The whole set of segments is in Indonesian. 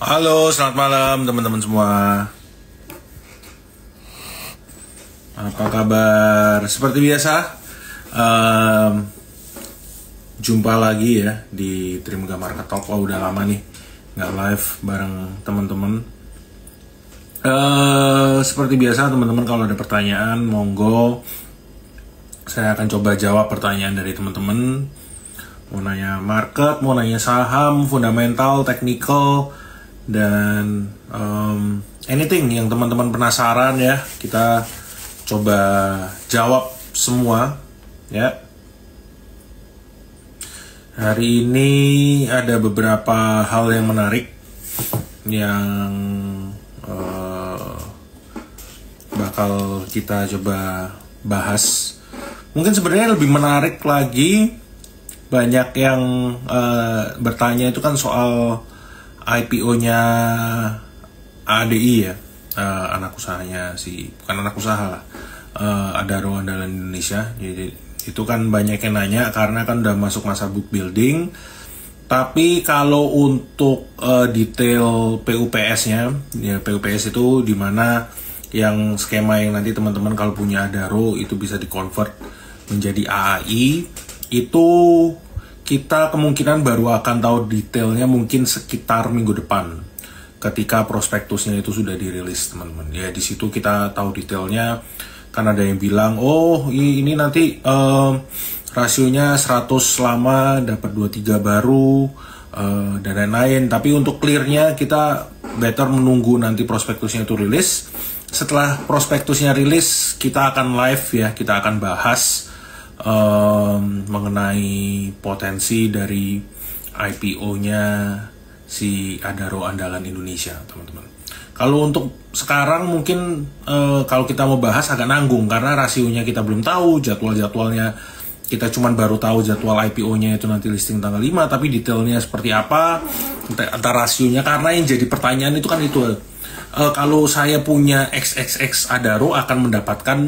Halo, selamat malam teman-teman semua. Apa kabar? Seperti biasa, jumpa lagi ya di Trimega Market Talk. Oh, udah lama nih nggak live bareng teman-teman. Seperti biasa teman-teman, kalau ada pertanyaan, monggo. Saya akan coba jawab pertanyaan dari teman-teman. Mau nanya market, mau nanya saham, fundamental, technical, dan anything yang teman-teman penasaran ya, kita coba jawab semua ya. Hari ini ada beberapa hal yang menarik yang bakal kita coba bahas. Mungkin sebenarnya lebih menarik lagi, banyak yang bertanya itu kan soal IPO-nya ADI ya, anak usahanya bukan anak usaha lah, Adaro Andalan Indonesia. Jadi itu kan banyak yang nanya karena kan udah masuk masa book building. Tapi kalau untuk detail PUPS-nya, ya PUPS itu dimana yang skema yang nanti teman-teman kalau punya Adaro itu bisa di-convert menjadi AAI, itu kita kemungkinan baru akan tahu detailnya mungkin sekitar minggu depan ketika prospektusnya itu sudah dirilis teman-teman. Ya di situ kita tahu detailnya, kan ada yang bilang oh ini nanti rasionya 100 lama dapat 23 baru dan lain-lain. Tapi untuk clearnya kita better menunggu nanti prospektusnya itu rilis. Setelah prospektusnya rilis kita akan live ya, kita akan bahas mengenai potensi dari IPO-nya si Adaro Andalan Indonesia, teman-teman. Kalau untuk sekarang mungkin kalau kita mau bahas agak nanggung karena rasionya kita belum tahu, jadwalnya kita cuman baru tahu jadwal IPO-nya itu nanti listing tanggal 5, tapi detailnya seperti apa, antara rasionya, karena yang jadi pertanyaan itu kan itu kalau saya punya XXX Adaro akan mendapatkan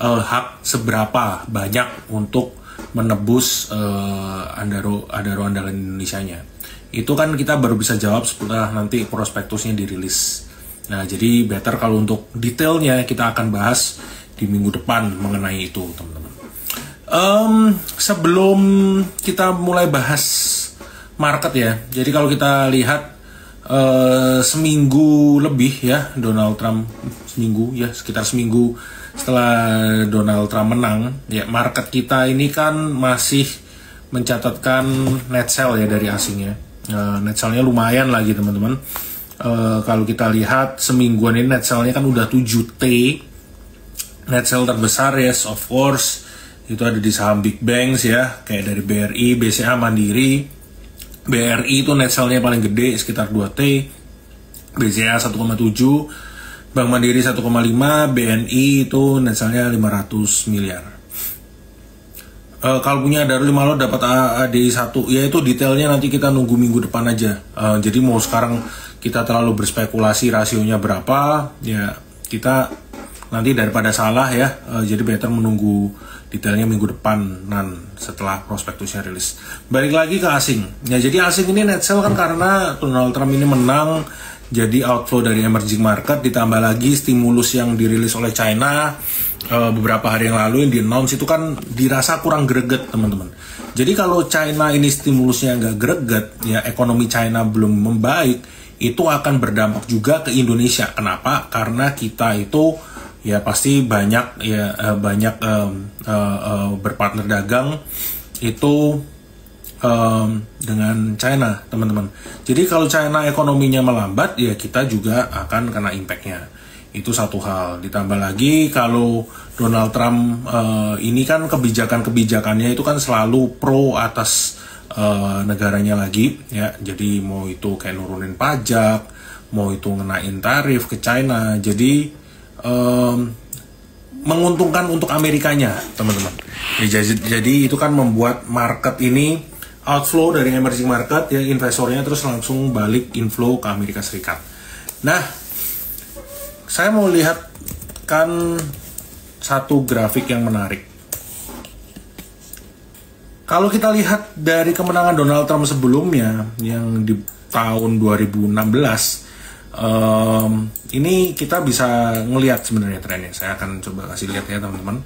hak seberapa banyak untuk menebus Adaro Andalan Indonesianya. Itu kan kita baru bisa jawab setelah nanti prospektusnya dirilis. Nah, jadi better kalau untuk detailnya kita akan bahas di minggu depan mengenai itu, teman-teman. Sebelum kita mulai bahas market ya, jadi kalau kita lihat seminggu lebih ya Donald Trump, sekitar seminggu setelah Donald Trump menang ya, market kita ini kan masih mencatatkan net sell ya dari asingnya. Net sell-nya lumayan lagi teman-teman. Kalau kita lihat semingguan ini net sell-nya kan udah 7T. Net sell terbesar yes of course itu ada di saham big banks ya, kayak dari BRI, BCA, Mandiri. BRI itu net sell-nya paling gede sekitar 2T, BCA 1,7, Bank Mandiri 1,5, BNI itu net sell-nya 500 miliar. Kalau punya Adaro 5 lot dapat ADI 1, ya itu detailnya nanti kita nunggu minggu depan aja. Jadi mau sekarang kita terlalu berspekulasi rasionya berapa, ya kita nanti daripada salah ya, jadi better menunggu detailnya minggu depan setelah prospektusnya rilis. Balik lagi ke asing. Ya jadi asing ini net sell kan karena Donald Trump ini menang, jadi outflow dari emerging market, ditambah lagi stimulus yang dirilis oleh China beberapa hari yang lalu yang di-announce itu kan dirasa kurang greget teman-teman. Jadi kalau China ini stimulusnya nggak greget, ya ekonomi China belum membaik, itu akan berdampak juga ke Indonesia. Kenapa? Karena kita itu ya pasti banyak berpartner dagang itu dengan China, teman-teman. Jadi kalau China ekonominya melambat, ya kita juga akan kena impact-nya. Itu satu hal. Ditambah lagi kalau Donald Trump ini kan kebijakannya itu kan selalu pro atas negaranya lagi, ya. Jadi mau itu kayak nurunin pajak, mau itu ngenain tarif ke China. Jadi menguntungkan untuk Amerikanya, teman-teman. Jadi itu kan membuat market ini outflow dari emerging market ya, investornya terus langsung balik inflow ke Amerika Serikat. Nah, saya mau lihatkan satu grafik yang menarik. Kalau kita lihat dari kemenangan Donald Trump sebelumnya yang tahun 2016, ini kita bisa ngelihat sebenarnya trennya. Saya akan coba kasih lihat ya teman-teman.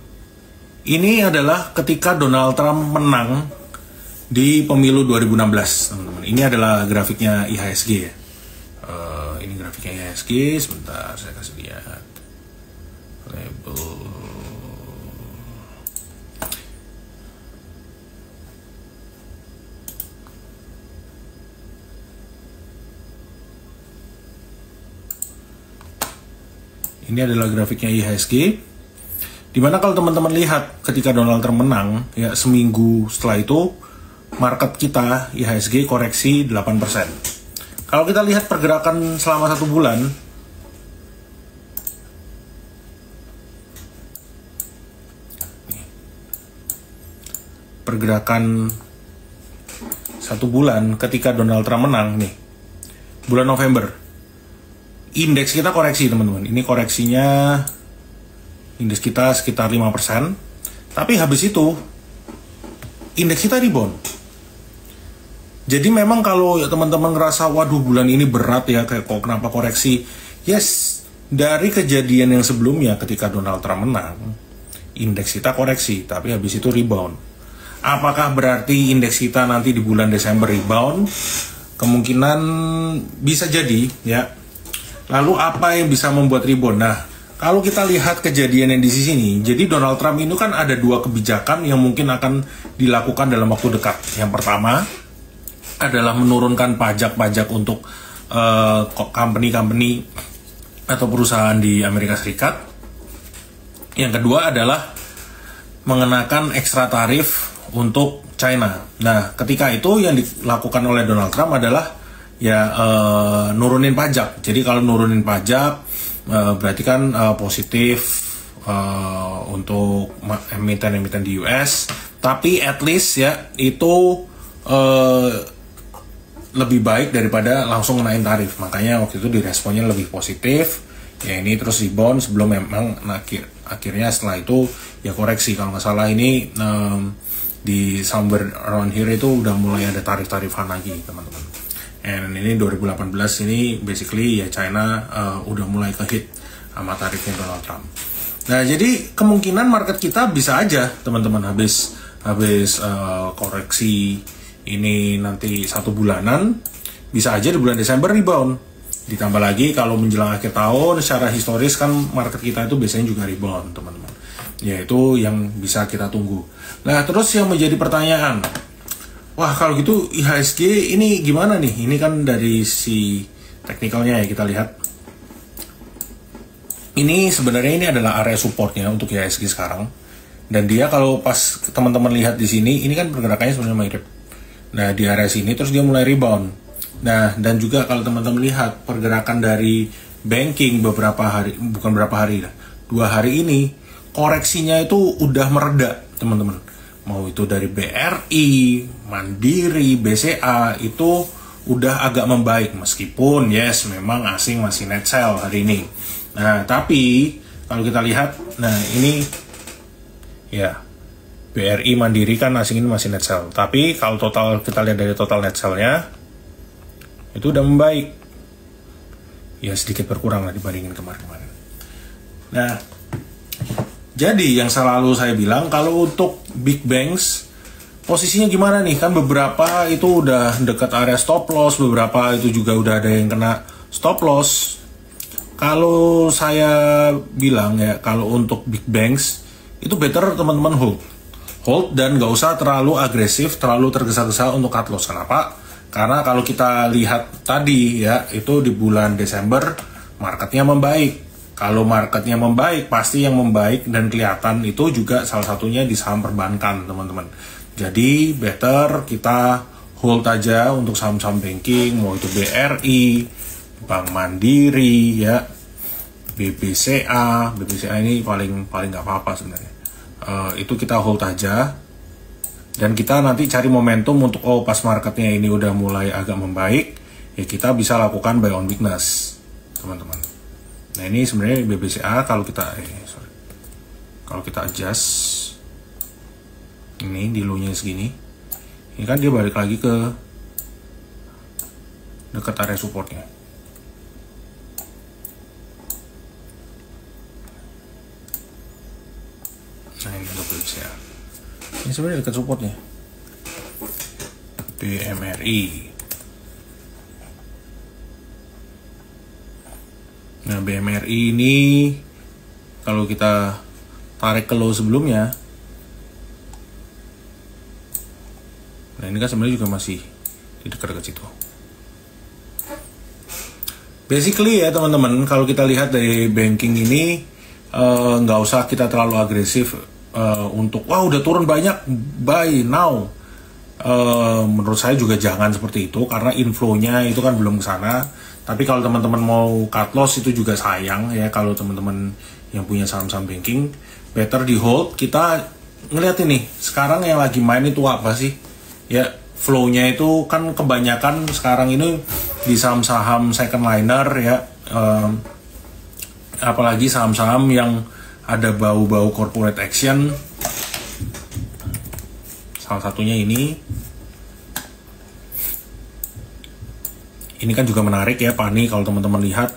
Ini adalah ketika Donald Trump menang di pemilu 2016, teman-teman. Ini adalah grafiknya IHSG ya. Ini grafiknya IHSG. Sebentar, saya kasih lihat label. Ini adalah grafiknya IHSG. Dimana kalau teman-teman lihat ketika Donald Trump menang, ya seminggu setelah itu market kita IHSG koreksi 8%. Kalau kita lihat pergerakan selama 1 bulan, pergerakan 1 bulan ketika Donald Trump menang nih, bulan November, indeks kita koreksi teman-teman. Ini koreksinya, indeks kita sekitar 5%. Tapi habis itu indeks kita rebound. Jadi memang kalau ya teman-teman ngerasa waduh bulan ini berat ya, kayak kok kenapa koreksi? Yes, dari kejadian yang sebelumnya ketika Donald Trump menang, indeks kita koreksi, tapi habis itu rebound. Apakah berarti indeks kita nanti di bulan Desember rebound? Kemungkinan bisa jadi ya. Lalu apa yang bisa membuat rebound? Nah, kalau kita lihat kejadian yang di sini, jadi Donald Trump ini kan ada 2 kebijakan yang mungkin akan dilakukan dalam waktu dekat. Yang pertama adalah menurunkan pajak-pajak untuk company-company atau perusahaan di Amerika Serikat. Yang kedua adalah mengenakan ekstra tarif untuk China. Nah, ketika itu yang dilakukan oleh Donald Trump adalah ya nurunin pajak. Jadi kalau nurunin pajak berarti kan positif untuk emiten-emiten di US. Tapi at least ya itu lebih baik daripada langsung naik tarif. Makanya waktu itu diresponnya lebih positif. Ya ini terus rebound sebelum memang akhirnya setelah itu ya koreksi. Kalau nggak salah ini di somewhere around here itu udah mulai ada tarif-tarifan lagi teman-teman. And ini 2018 ini basically ya China udah mulai ke-hit sama tarifnya Donald Trump. Nah jadi kemungkinan market kita bisa aja teman-teman habis koreksi ini nanti 1 bulanan, bisa aja di bulan Desember rebound. Ditambah lagi kalau menjelang akhir tahun secara historis kan market kita itu biasanya juga rebound teman-teman. Ya itu yang bisa kita tunggu. Nah terus yang menjadi pertanyaan, wah kalau gitu IHSG ini gimana nih? Ini kan dari si teknikalnya ya kita lihat. Ini sebenarnya ini adalah area supportnya untuk IHSG sekarang. Dan dia kalau pas teman-teman lihat di sini, ini kan pergerakannya sebenarnya mirip. Nah di area sini terus dia mulai rebound. Nah dan juga kalau teman-teman lihat pergerakan dari banking beberapa hari, bukan beberapa hari lah, 2 hari ini koreksinya itu udah mereda teman-teman. Mau itu dari BRI, Mandiri, BCA itu udah agak membaik meskipun yes memang asing masih net sell hari ini. Nah tapi kalau kita lihat, nah ini ya BRI, Mandiri kan asing ini masih net sell. Tapi kalau total kita lihat dari total net sell-nya itu udah membaik. Ya sedikit berkurang lah dibandingin kemarin-kemarin. Nah jadi yang selalu saya bilang kalau untuk big banks posisinya gimana nih? Kan beberapa itu udah dekat area stop loss, beberapa itu juga udah ada yang kena stop loss. Kalau saya bilang ya, kalau untuk big banks itu better teman-teman hold dan nggak usah terlalu agresif, terlalu tergesa-gesa untuk cut loss. Kenapa? Karena kalau kita lihat tadi ya, itu di bulan Desember marketnya membaik. Kalau marketnya membaik, pasti yang membaik dan kelihatan itu juga salah satunya di saham perbankan, teman-teman. Jadi better kita hold aja untuk saham-saham banking, mau itu BRI, Bank Mandiri, ya, BBCA ini paling nggak apa-apa sebenarnya. Itu kita hold aja dan kita nanti cari momentum untuk pas marketnya ini udah mulai agak membaik, ya kita bisa lakukan buy on weakness, teman-teman. Nah ini sebenarnya BBCA kalau kita adjust ini di low-nya segini, ini kan dia balik lagi ke dekat area supportnya. Nah ini untuk ya. Ini sebenarnya dekat supportnya. BMRI. Nah BMRI ini kalau kita tarik ke low sebelumnya, nah ini kan sebenarnya juga masih di dekat-dekat situ. Basically ya teman-teman, kalau kita lihat dari banking ini nggak usah kita terlalu agresif untuk wah udah turun banyak buy now. Menurut saya juga jangan seperti itu karena inflow-nya itu kan belum ke sana. Tapi kalau teman-teman mau cut loss itu juga sayang ya, kalau teman-teman yang punya saham-saham banking better di hold. Kita ngeliat ini sekarang yang lagi main itu apa sih ya, flow-nya itu kan kebanyakan sekarang ini di saham-saham second liner ya, apalagi saham-saham yang ada bau-bau corporate action. Salah satunya ini kan juga menarik ya, Pani. Kalau teman-teman lihat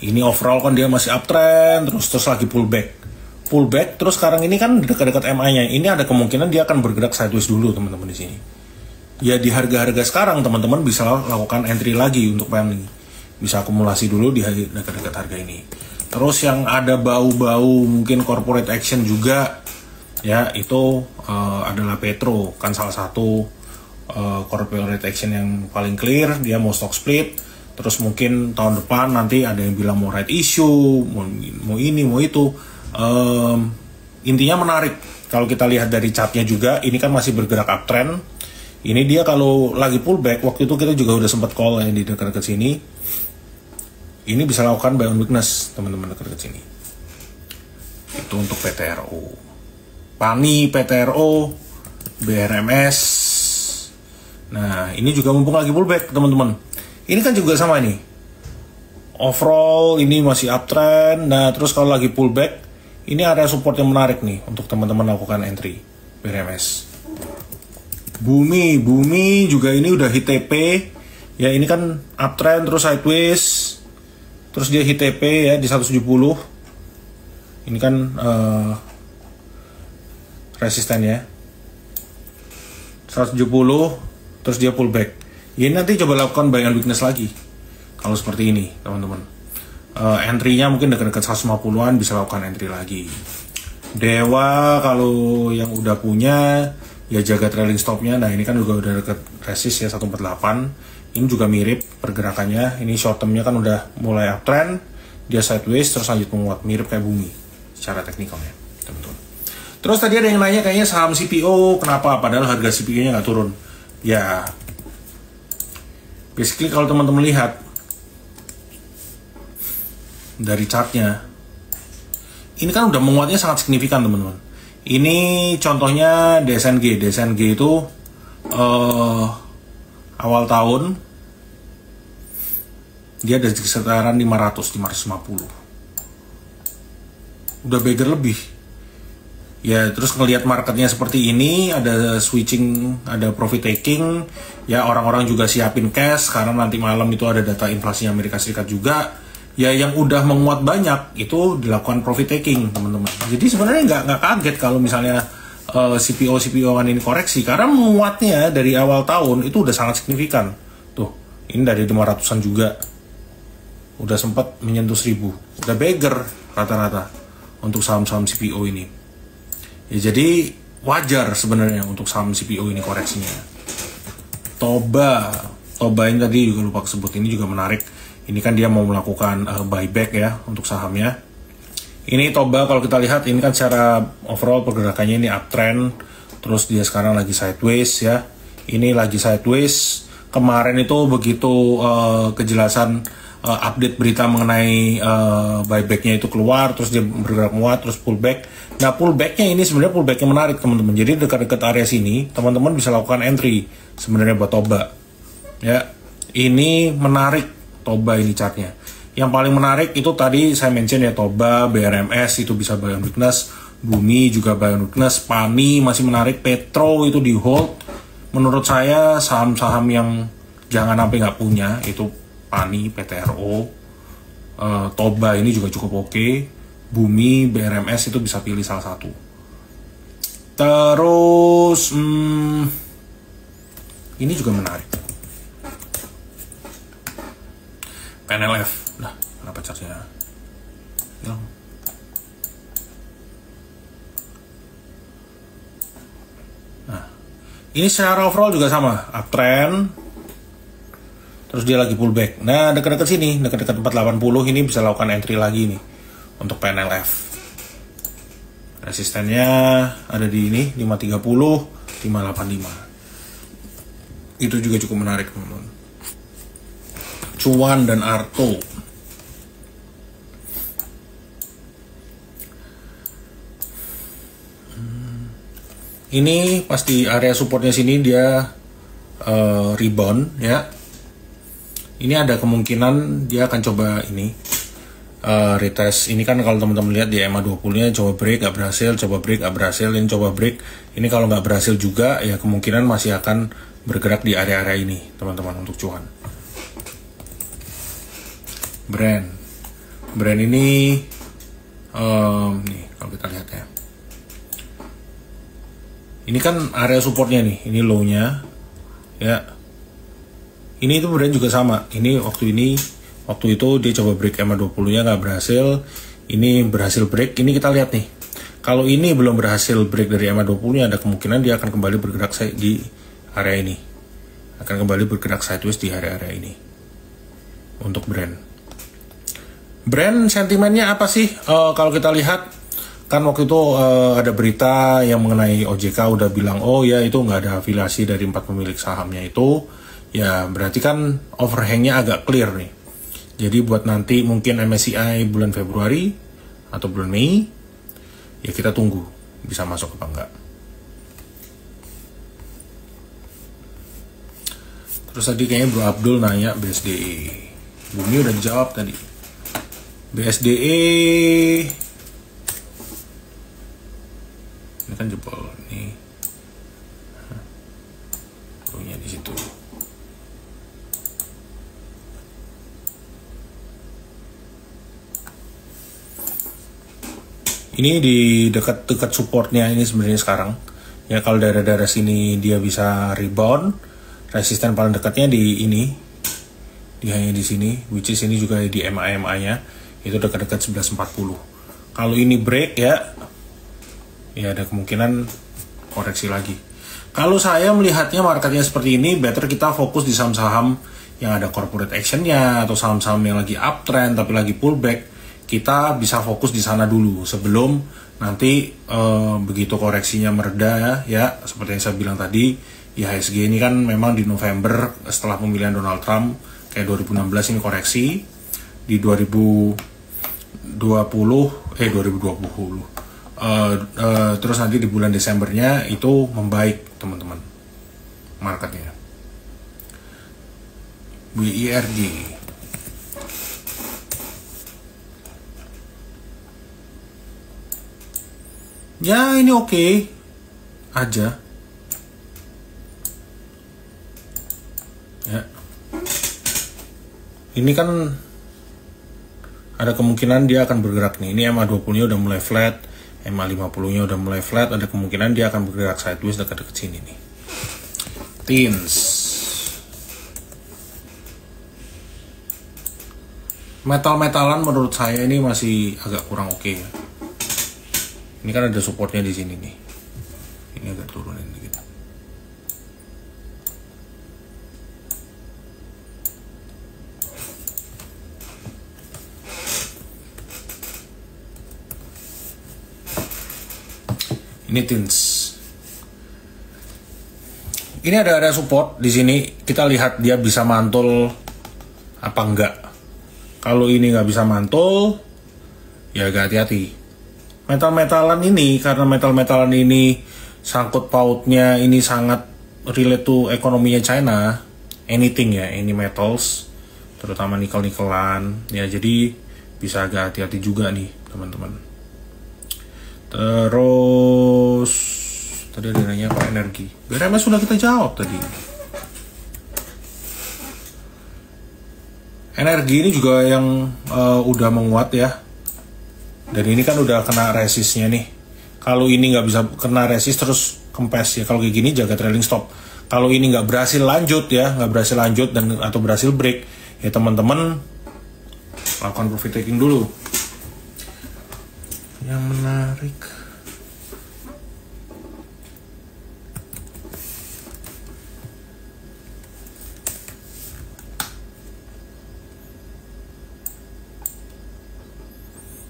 ini overall kan dia masih uptrend terus lagi pullback terus sekarang ini kan dekat-dekat MA-nya. Ini ada kemungkinan dia akan bergerak sideways dulu teman-teman di sini. Ya di harga-harga sekarang teman-teman bisa lakukan entry lagi untuk Pani. Bisa akumulasi dulu di dekat-dekat harga ini. Terus yang ada bau-bau mungkin corporate action juga ya, itu adalah Petro, kan salah satu corporate action yang paling clear. Dia mau stock split, terus mungkin tahun depan nanti ada yang bilang mau right issue, mau ini mau itu. Intinya menarik. Kalau kita lihat dari chartnya juga, ini kan masih bergerak uptrend. Ini dia kalau lagi pullback, waktu itu kita juga udah sempat call yang di dekat-dekat sini. Ini bisa lakukan buy on weakness teman-teman dekat-dekat sini. Itu untuk PTRO. Pani, PTRO, BRMS. Nah, ini juga mumpung lagi pullback, teman-teman. Ini kan juga sama nih. Overall ini masih uptrend. Nah, terus kalau lagi pullback, ini area support yang menarik nih untuk teman-teman lakukan entry. BRMS. Bumi juga ini udah hit TP. Ya, ini kan uptrend terus sideways. Terus dia hit TP ya di 170. Ini kan resisten ya 170, terus dia pullback. Ini nanti coba lakukan buy on weakness lagi kalau seperti ini teman-teman. Entry-nya mungkin dekat-dekat 150-an bisa lakukan entry lagi. Dewa kalau yang udah punya ya jaga trailing stopnya. Nah ini kan juga udah dekat resist ya 148. Ini juga mirip pergerakannya. Ini short termnya kan udah mulai uptrend, dia sideways terus lanjut menguat, mirip kayak bumi secara teknikalnya teman-teman. Terus tadi ada yang nanya kayaknya saham CPO kenapa padahal harga CPO-nya nggak turun. Ya, basically kalau teman-teman lihat dari chartnya, ini kan udah menguatnya sangat signifikan teman-teman. Ini contohnya DSNG itu awal tahun dia ada di sekitaran 550. Udah beggar lebih. Ya terus ngelihat marketnya seperti ini, ada switching, ada profit taking, ya orang-orang juga siapin cash karena nanti malam itu ada data inflasi Amerika Serikat juga. Ya yang udah menguat banyak itu dilakukan profit taking teman-teman. Jadi sebenarnya nggak kaget kalau misalnya CPO-CPO ini koreksi karena menguatnya dari awal tahun itu udah sangat signifikan. Tuh, ini dari 500-an juga udah sempat menyentuh 1000, udah beggar rata-rata untuk saham-saham CPO ini. Ya jadi wajar sebenarnya untuk saham CPO ini koreksinya. Toba ini tadi juga lupa sebut, ini juga menarik. Ini kan dia mau melakukan buyback ya untuk sahamnya. Ini Toba kalau kita lihat ini kan secara overall pergerakannya ini uptrend, terus dia sekarang lagi sideways ya. Ini lagi sideways. Kemarin itu begitu kejelasan update berita mengenai buybacknya itu keluar, terus dia bergerak muat, terus pullback. Nah pullbacknya ini sebenarnya pullback yang menarik teman-teman. Jadi dekat-dekat area sini teman-teman bisa lakukan entry sebenarnya buat Toba. Ya, ini menarik Toba ini chartnya. Yang paling menarik itu tadi saya mention ya Toba, BRMS itu bisa buy on weakness, Bumi juga buy on weakness, Pani masih menarik, Petro itu di hold. Menurut saya saham-saham yang jangan sampai nggak punya. Itu PANI, PTRO, Toba ini juga cukup oke. Bumi, BRMS itu bisa pilih salah satu. Terus ini juga menarik. PNLF. Nah, kenapa charge-nya hilang? Nah, ini secara overall juga sama, uptrend. Terus dia lagi pullback. Nah, dekat-dekat sini, dekat-dekat 480 ini bisa lakukan entry lagi nih untuk PNLF. Resistennya ada di ini 530, 585. Itu juga cukup menarik, teman-teman. Cuan dan Arto. Ini pasti area supportnya sini dia rebound ya. Ini ada kemungkinan dia akan coba ini retest. Ini kan kalau teman-teman lihat di EMA20-nya coba break gak berhasil, coba break gak berhasil, ini coba break. Ini kalau nggak berhasil juga ya kemungkinan masih akan bergerak di area-area ini, teman-teman, untuk cuan. Brand ini nih kalau kita lihat ya. Ini kan area supportnya nih, ini low-nya ya. Ini itu brand juga sama. Ini waktu itu dia coba break EMA20-nya nggak berhasil. Ini berhasil break. Ini kita lihat nih. Kalau ini belum berhasil break dari EMA20-nya, ada kemungkinan dia akan kembali bergerak di area ini. Akan kembali bergerak sideways di area-area ini. Untuk brand. Brand sentimennya apa sih? Kalau kita lihat, kan waktu itu ada berita yang mengenai OJK udah bilang, oh ya itu nggak ada afiliasi dari 4 pemilik sahamnya itu. Ya berarti kan overhangnya agak clear nih. Jadi buat nanti mungkin MSCI bulan Februari atau bulan Mei, ya kita tunggu bisa masuk apa enggak. Terus tadi kayaknya Bro Abdul nanya BSDE. Bumi udah dijawab tadi. BSDE ini kan jebol nih. Punya di situ. Ini di dekat-dekat supportnya ini sebenarnya sekarang. Ya kalau daerah-daerah sini dia bisa rebound. Resisten paling dekatnya di ini. Hanya di sini, which is ini juga di MA-nya. Itu dekat-dekat 1140. Kalau ini break ya ada kemungkinan koreksi lagi. Kalau saya melihatnya marketnya seperti ini, better kita fokus di saham-saham yang ada corporate actionnya atau saham-saham yang lagi uptrend tapi lagi pullback. Kita bisa fokus di sana dulu sebelum nanti begitu koreksinya mereda ya seperti yang saya bilang tadi. IHSG ini kan memang di November setelah pemilihan Donald Trump kayak 2016 ini koreksi, di 2020 terus nanti di bulan Desembernya itu membaik, teman-teman, marketnya. WIRG ya ini oke aja ya. Ini kan ada kemungkinan dia akan bergerak nih. Ini MA20-nya udah mulai flat, MA50-nya udah mulai flat, ada kemungkinan dia akan bergerak sideways dekat-dekat sini nih. TINS. Metal-metalan menurut saya ini masih agak kurang oke ya. Ini kan ada supportnya di sini nih. Ini agak turunin dikit. Ini TINS. Ini ada support di sini. Kita lihat dia bisa mantul apa enggak. Kalau ini nggak bisa mantul, ya agak hati-hati. Metal-metalan ini, karena metal-metalan ini sangkut pautnya ini sangat relate to ekonominya China, anything ya, any metals, terutama nikel-nikelan, ya jadi bisa agak hati-hati juga nih teman-teman. Terus tadi ada nanya apa energi, BRMS sudah kita jawab tadi. Energi ini juga yang udah menguat ya. Dan ini kan udah kena resistnya nih. Kalau ini nggak bisa kena resist terus kempes ya. Kalau kayak gini jaga trailing stop. Kalau ini nggak berhasil lanjut ya, nggak berhasil lanjut dan atau berhasil break, ya teman-teman lakukan profit taking dulu. Yang menarik.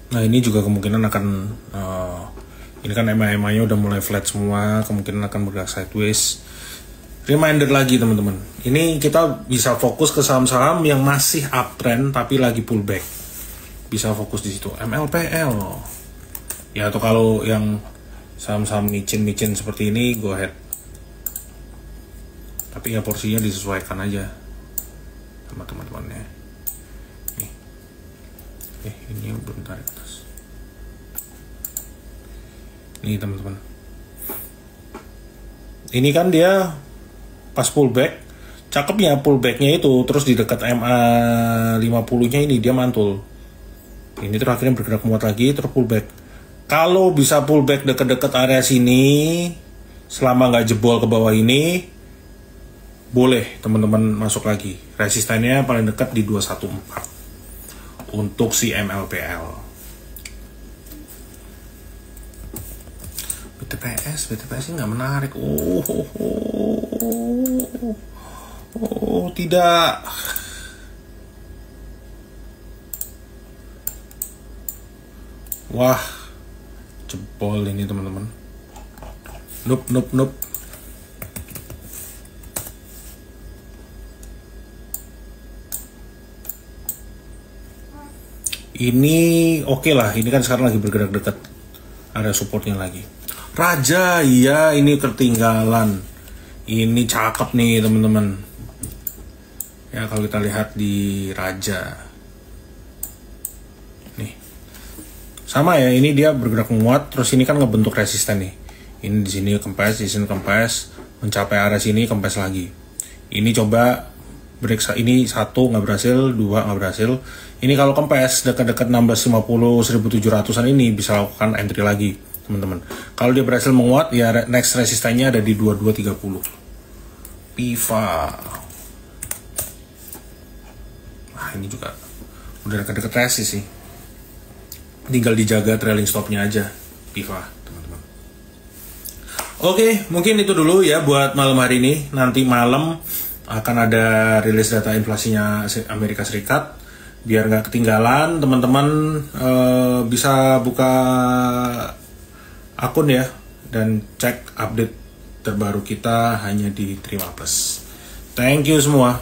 Nah ini juga kemungkinan akan ini kan EMA-nya udah mulai flat semua, kemungkinan akan bergerak sideways. Reminder lagi teman-teman, ini kita bisa fokus ke saham-saham yang masih uptrend tapi lagi pullback. Bisa fokus di situ. MLPL. Ya atau kalau yang saham-saham micin seperti ini, go ahead. Tapi ya porsinya disesuaikan aja sama teman-temannya. Ini belum tarik atas. Nih teman-teman. Ini kan dia pas pullback, cakepnya pullbacknya itu terus di dekat MA 50-nya ini dia mantul. Ini terus akhirnya bergerak muat lagi terus pullback. Kalau bisa pullback dekat-dekat area sini, selama nggak jebol ke bawah ini, boleh teman-teman masuk lagi. Resistennya paling dekat di 214 untuk si MLPL. BTPS nggak menarik. Tidak. Wah, jebol ini teman-teman. Nope. Ini oke lah, ini kan sekarang lagi bergerak dekat area supportnya lagi. Raja, iya ini ketinggalan. Ini cakep nih teman-teman. Ya kalau kita lihat di Raja. Nih. Sama ya, ini dia bergerak menguat, terus ini kan ngebentuk resisten nih. Ini di sini kempes, di sini kempes, mencapai area sini kempes lagi. Ini coba break, ini satu nggak berhasil, dua nggak berhasil. Ini kalau kempes dekat-dekat 1650 1700-an ini bisa lakukan entry lagi teman-teman. Kalau dia berhasil menguat ya next resistannya ada di 2230. PIVA. Nah ini juga udah dekat-dekat resist sih. Tinggal dijaga trailing stopnya aja PIVA teman-teman. Oke, mungkin itu dulu ya buat malam hari ini. Nanti malam akan ada rilis data inflasinya Amerika Serikat. Biar nggak ketinggalan, teman-teman bisa buka akun ya dan cek update terbaru kita hanya di Trima Plus. Thank you semua.